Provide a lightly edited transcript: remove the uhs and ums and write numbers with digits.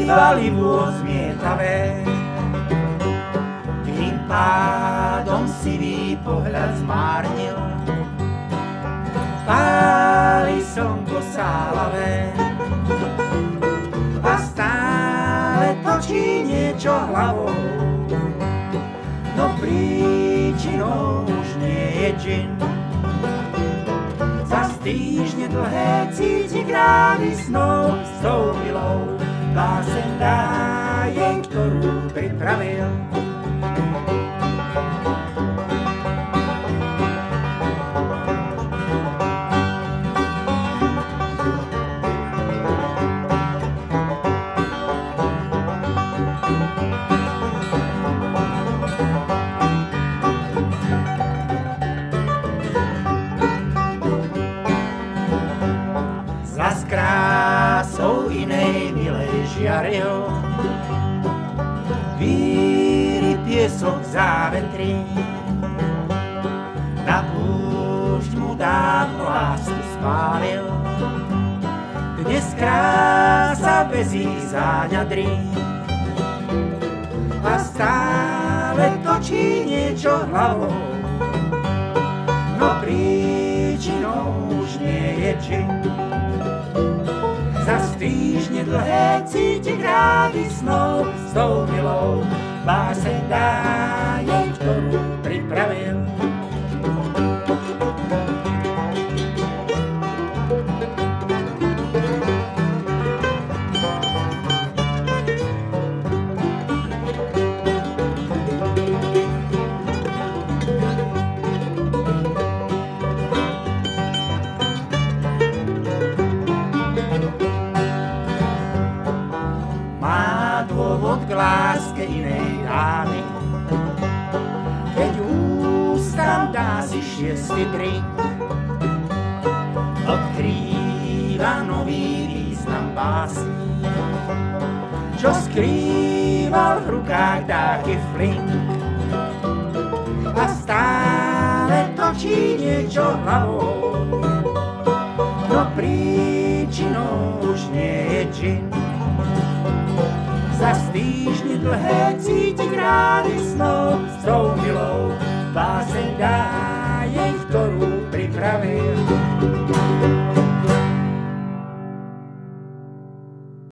bývali vôz zmietavé. Tým pádom sivý pohľad zmárnil, páli slnko sálavé a stále točí niečo hlavou, no príčinou už nie je džin. Za týždne dlhé cíti krády snov s tou milou, báseň dá jej, ktorú pripravil. Zas krásou inej milej žiaril, víry piesok závetrí. Na púšť mu dávno lásku spálil, dnes krása vezí záňadrí. A stále točí niečo hlavou, no príčinou už nie je čin. Zas týždne dlhé cíti krády snov s tou milou, báseň dá jej, ktorú pripravil. Dôvod k láske inej dámy, keď ústam dá si šiestý drink, odkrýva nový význam básní, čo skrýval v rukách dáky flink. A stále točí niečo hlavou, no príčinou už nie je džin. Zas týždne dlhé cíti krády snov s tou milou, báseň dá